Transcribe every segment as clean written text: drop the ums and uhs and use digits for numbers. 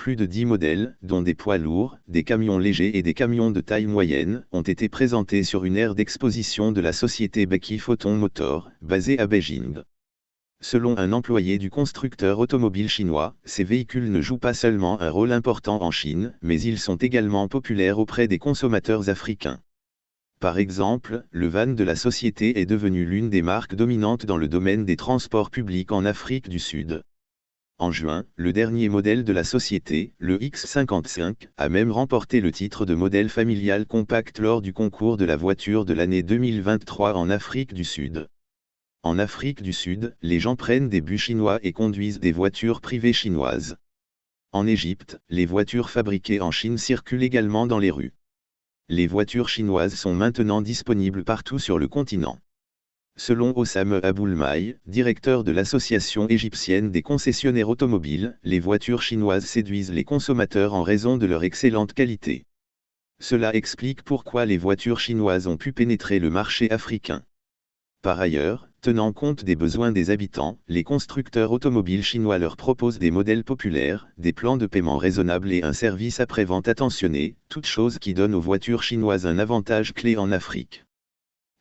plus de 10 modèles, dont des poids lourds, des camions légers et des camions de taille moyenne, ont été présentés sur une aire d'exposition de la société Baki Photon Motor, basée à Beijing. Selon un employé du constructeur automobile chinois, ces véhicules ne jouent pas seulement un rôle important en Chine, mais ils sont également populaires auprès des consommateurs africains. Par exemple, le van de la société est devenu l'une des marques dominantes dans le domaine des transports publics en Afrique du Sud. En juin, le dernier modèle de la société, le X55, a même remporté le titre de modèle familial compact lors du concours de la voiture de l'année 2023 en Afrique du Sud. En Afrique du Sud, les gens prennent des bus chinois et conduisent des voitures privées chinoises. En Égypte, les voitures fabriquées en Chine circulent également dans les rues. Les voitures chinoises sont maintenant disponibles partout sur le continent. Selon Oussam Aboulmaï, directeur de l'association égyptienne des concessionnaires automobiles, les voitures chinoises séduisent les consommateurs en raison de leur excellente qualité. Cela explique pourquoi les voitures chinoises ont pu pénétrer le marché africain. Par ailleurs, tenant compte des besoins des habitants, les constructeurs automobiles chinois leur proposent des modèles populaires, des plans de paiement raisonnables et un service après-vente attentionné, toutes choses qui donnent aux voitures chinoises un avantage clé en Afrique.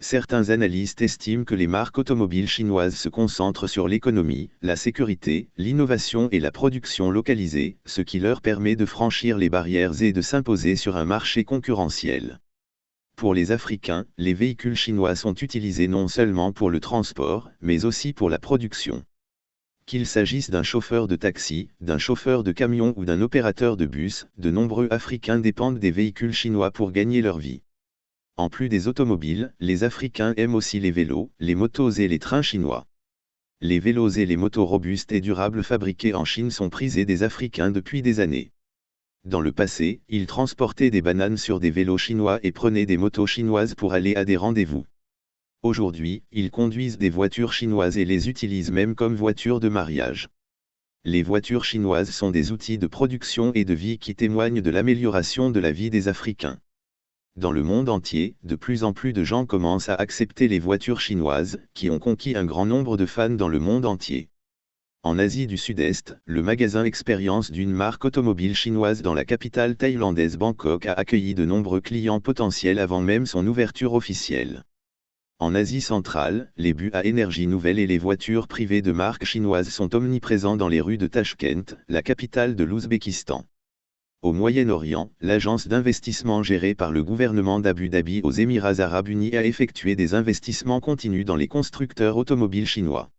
Certains analystes estiment que les marques automobiles chinoises se concentrent sur l'économie, la sécurité, l'innovation et la production localisée, ce qui leur permet de franchir les barrières et de s'imposer sur un marché concurrentiel. Pour les Africains, les véhicules chinois sont utilisés non seulement pour le transport, mais aussi pour la production. Qu'il s'agisse d'un chauffeur de taxi, d'un chauffeur de camion ou d'un opérateur de bus, de nombreux Africains dépendent des véhicules chinois pour gagner leur vie. En plus des automobiles, les Africains aiment aussi les vélos, les motos et les trains chinois. Les vélos et les motos robustes et durables fabriqués en Chine sont prisés des Africains depuis des années. Dans le passé, ils transportaient des bananes sur des vélos chinois et prenaient des motos chinoises pour aller à des rendez-vous. Aujourd'hui, ils conduisent des voitures chinoises et les utilisent même comme voitures de mariage. Les voitures chinoises sont des outils de production et de vie qui témoignent de l'amélioration de la vie des Africains. Dans le monde entier, de plus en plus de gens commencent à accepter les voitures chinoises, qui ont conquis un grand nombre de fans dans le monde entier. En Asie du Sud-Est, le magasin Expérience d'une marque automobile chinoise dans la capitale thaïlandaise Bangkok a accueilli de nombreux clients potentiels avant même son ouverture officielle. En Asie centrale, les bus à énergie nouvelle et les voitures privées de marques chinoises sont omniprésents dans les rues de Tachkent, la capitale de l'Ouzbékistan. Au Moyen-Orient, l'agence d'investissement gérée par le gouvernement d'Abu Dhabi aux Émirats arabes unis a effectué des investissements continus dans les constructeurs automobiles chinois.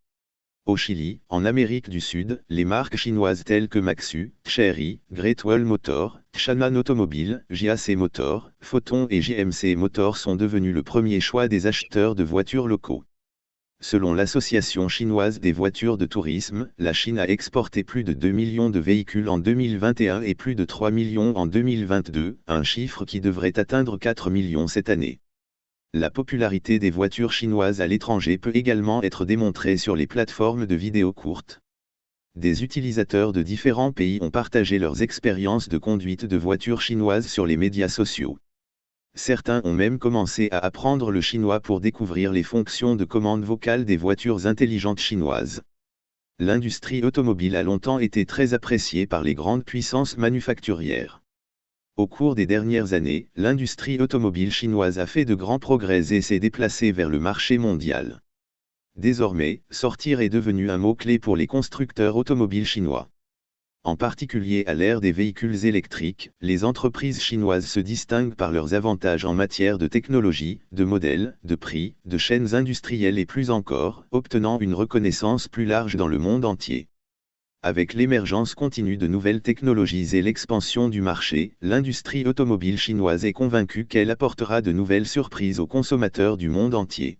Au Chili, en Amérique du Sud, les marques chinoises telles que Maxu, Chery, Great Wall Motor, Changan Automobile, JAC Motor, Photon et JMC Motor sont devenus le premier choix des acheteurs de voitures locaux. Selon l'Association chinoise des voitures de tourisme, la Chine a exporté plus de 2 millions de véhicules en 2021 et plus de 3 millions en 2022, un chiffre qui devrait atteindre 4 millions cette année. La popularité des voitures chinoises à l'étranger peut également être démontrée sur les plateformes de vidéos courtes. Des utilisateurs de différents pays ont partagé leurs expériences de conduite de voitures chinoises sur les médias sociaux. Certains ont même commencé à apprendre le chinois pour découvrir les fonctions de commande vocale des voitures intelligentes chinoises. L'industrie automobile a longtemps été très appréciée par les grandes puissances manufacturières. Au cours des dernières années, l'industrie automobile chinoise a fait de grands progrès et s'est déplacée vers le marché mondial. Désormais, sortir est devenu un mot-clé pour les constructeurs automobiles chinois. En particulier à l'ère des véhicules électriques, les entreprises chinoises se distinguent par leurs avantages en matière de technologie, de modèles, de prix, de chaînes industrielles et plus encore, obtenant une reconnaissance plus large dans le monde entier. Avec l'émergence continue de nouvelles technologies et l'expansion du marché, l'industrie automobile chinoise est convaincue qu'elle apportera de nouvelles surprises aux consommateurs du monde entier.